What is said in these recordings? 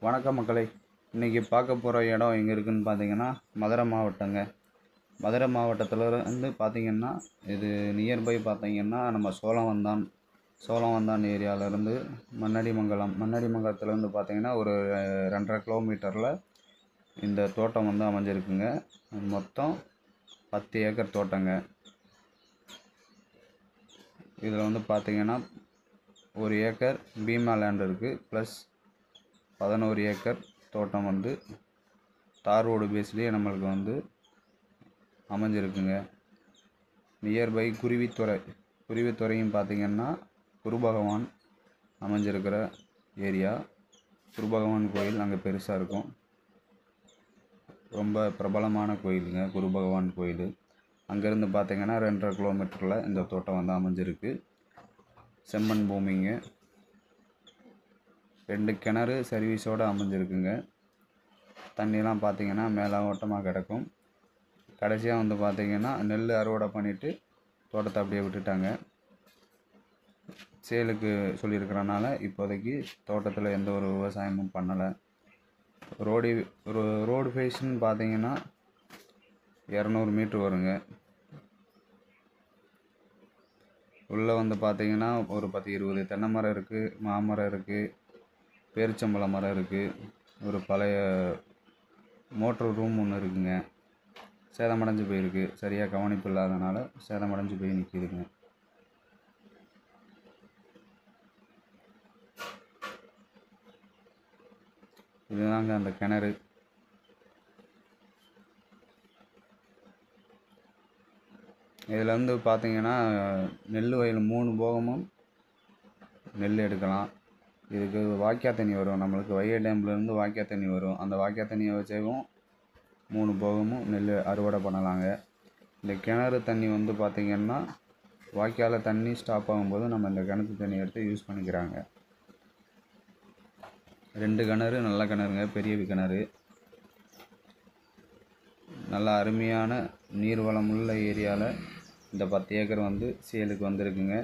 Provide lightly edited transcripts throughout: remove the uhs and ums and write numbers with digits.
வணக்கம் மக்களே. இன்றைக்கி பார்க்க போகிற இடம் எங்கே இருக்குதுன்னு பார்த்தீங்கன்னா மதுரை மாவட்டங்க. மதுரை மாவட்டத்தில் இருந்து பார்த்திங்கன்னா இது நியர்பை பார்த்திங்கன்னா நம்ம சோழவந்தான் ஏரியாவிலேருந்து மன்னடிமங்கலத்துலேருந்து பார்த்திங்கன்னா ஒரு 2.5 கிலோமீட்டரில் இந்த தோட்டம் வந்து அமைஞ்சிருக்குங்க. மொத்தம் 10 ஏக்கர் தோட்டங்க. இதில் வந்து பார்த்திங்கன்னா 1 ஏக்கர் பீமா லேண்ட் இருக்குது, ப்ளஸ் 11 ஏக்கர் தோட்டம் வந்து தார் ரோடு பேஸ்லேயே நம்மளுக்கு வந்து அமைஞ்சிருக்குங்க. நியர்பை குருவித்துறையும் பார்த்திங்கன்னா குரு பகவான் அமைஞ்சிருக்கிற ஏரியா. குரு பகவான் கோயில் அங்கே பெருசாக இருக்கும், ரொம்ப பிரபலமான கோயிலுங்க குரு பகவான் கோயில். அங்கேருந்து பார்த்திங்கன்னா 2.5 கிலோமீட்டரில் இந்த தோட்டம் வந்து அமைஞ்சிருக்கு. செம்மண் பூமிங்க. 2 கிணறு சர்வீஸோடு அமைஞ்சிருக்குங்க. தண்ணிலாம் பார்த்திங்கன்னா மேலே ஓட்டமாக கிடக்கும். கடைசியாக வந்து பார்த்திங்கன்னா நெல் அறுவடை பண்ணிவிட்டு தோட்டத்தை அப்படியே விட்டுட்டாங்க. சேலுக்கு சொல்லியிருக்கிறனால இப்போதைக்கு தோட்டத்தில் எந்த ஒரு விவசாயமும் பண்ணலை. ரோடு ஃபேஸ்ன்னு பார்த்திங்கன்னா 200 மீட்ரு வருங்க. உள்ளே வந்து பார்த்திங்கன்னா ஒரு 10-20 தென்னை மரம் இருக்குது, மாமரம் இருக்குது, பேரிச்சம்பழ மரம் இருக்குது. ஒரு பழைய மோட்ரு ரூம் ஒன்று இருக்குங்க, சேதமடைஞ்சு போயிருக்கு. சரியாக கவனிப்பு இல்லாதனால சேதமடைஞ்சு போய் நிற்கிதுங்க. இதுதாங்க அந்த கிணறு. இதில் வந்து பார்த்திங்கன்னா நெல் வயல் 3 போகமும் நெல் எடுக்கலாம். இதுக்கு வாய்க்கால் தண்ணி வரும், நம்மளுக்கு வைகை டேம்லேருந்து வாய்க்கால் தண்ணி வரும். அந்த வாய்க்கால் தண்ணியை வச்சவும் 3 போகமும் நெல் அறுவடை பண்ணலாங்க. இந்த கிணறு தண்ணி வந்து பார்த்திங்கன்னா வாய்க்கால் தண்ணி ஸ்டாப் ஆகும்போது நம்ம இந்த கிணத்து தண்ணி எடுத்து யூஸ் பண்ணிக்கிறாங்க. 2 கிணறு நல்ல கிணறுங்க, பெரிய கிணறு. நல்ல அருமையான நீர்வளம் உள்ள ஏரியாவில் இந்த 10 ஏக்கர் வந்து சேலுக்கு வந்திருக்குங்க.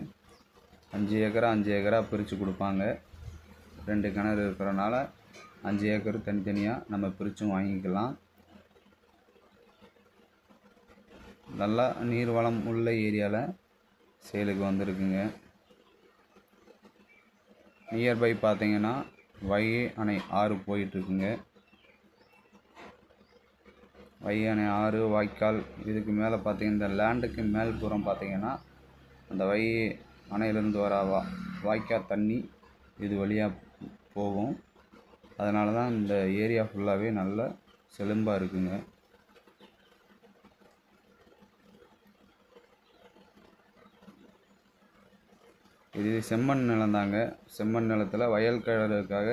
5 ஏக்கராக பிரித்து கொடுப்பாங்க. 2 கிணறு இருக்கிறனால 5 ஏக்கர் தனித்தனியாக நம்ம பிரித்தும் வாங்கிக்கலாம். நல்லா நீர்வளம் உள்ள ஏரியாவில் சேலுக்கு வந்திருக்குங்க. நியர்பை பார்த்திங்கன்னா வைகை அணை ஆறு போயிட்டுருக்குங்க. வைகை அணை ஆறு, வாய்க்கால். இதுக்கு மேலே பார்த்திங்கன்னா இந்த லேண்டுக்கு மேல்புறம் பார்த்திங்கன்னா அந்த வைகை அணையிலேருந்து வர வாய்க்கால் தண்ணி இது வழியாக போகும். அதனால தான் இந்த ஏரியா ஃபுல்லாகவே நல்ல செழும்பாக இருக்குங்க. இது செம்மண் நிலந்தாங்க. செம்மண் நிலத்தில் வயல் கிழடுக்காக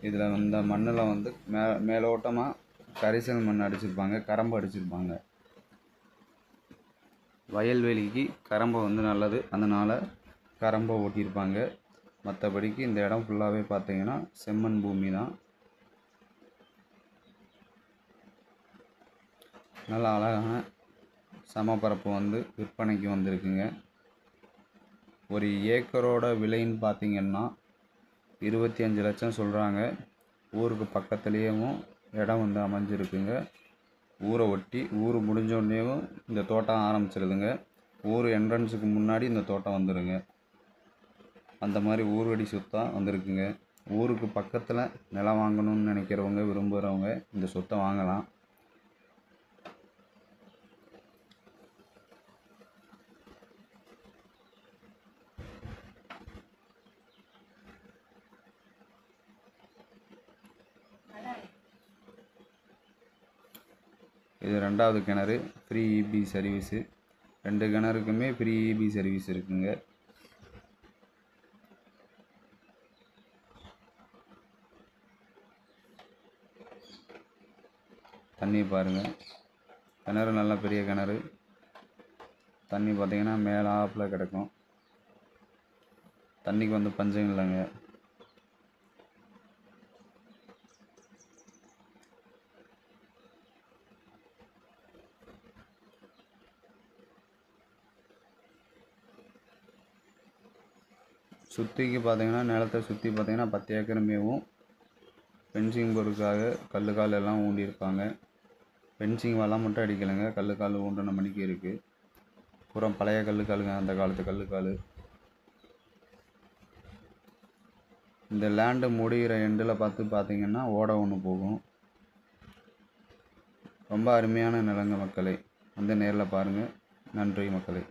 இதில் இந்த மண்ணில் வந்து மேலோட்டமாக கரிசல் மண் அடிச்சிருப்பாங்க, கரம்பு அடிச்சிருப்பாங்க. வயல்வெளிக்கு கரம்பை வந்து நல்லது, அதனால் கரம்பை ஓட்டியிருப்பாங்க. மற்றபடிக்கு இந்த இடம் ஃபுல்லாகவே பார்த்திங்கன்னா செம்மண் பூமி தான். நல்ல அழகான சமபரப்பு வந்து விற்பனைக்கு வந்திருக்குங்க. ஒரு ஏக்கரோட விலைன்னு பார்த்திங்கன்னா 25 லட்சம் சொல்கிறாங்க. ஊருக்கு பக்கத்துலேயும் இடம் வந்து அமைஞ்சிருக்குங்க. ஊரை ஒட்டி ஊர் முடிஞ்சோடனேவும் இந்த தோட்டம் ஆரம்பிச்சிருதுங்க. ஊர் என்ட்ரன்ஸுக்கு முன்னாடி இந்த தோட்டம் வந்துடுங்க. அந்த மாதிரி ஊர்வடி சொத்தாக வந்திருக்குங்க. ஊருக்கு பக்கத்தில் நிலம் வாங்கணும்னு நினைக்கிறவங்க, விரும்புகிறவங்க இந்த சொத்தை வாங்கலாம். இது 2வது கிணறு, ஃப்ரீ இபி சர்வீஸு. 2 கிணறுக்குமே ஃப்ரீ இபி சர்வீஸ் இருக்குங்க. தண்ணி பாருங்கள், கிணறு நல்ல பெரிய கிணறு. தண்ணி பார்த்திங்கன்னா மேலே ஆப்பில் கிடக்கும். தண்ணிக்கு வந்து பஞ்சம் இல்லைங்க. சுற்றிக்கு பார்த்திங்கன்னா நிலத்தை சுற்றி பார்த்திங்கன்னா 10 ஏக்கர் மேவும் ஃபென்சிங் போடுறதுக்காக கல்லுக்கால் எல்லாம் ஊண்டியிருப்பாங்க. ஃபென்சிங் வலை மட்டும் அடிக்கலைங்க, கல்லுக்கால் ஊண்டின மணிக்கு இருக்குது. பூரா பழைய கல்லுக்காலுங்க, அந்த காலத்து கல்லுக்கால். இந்த லேண்டு முடிகிற எண்டில் பார்த்தீங்கன்னா ஓடை ஒன்று போகும். ரொம்ப அருமையான நிலங்க மக்களே, வந்து நேரில் பாருங்கள். நன்றி மக்களே.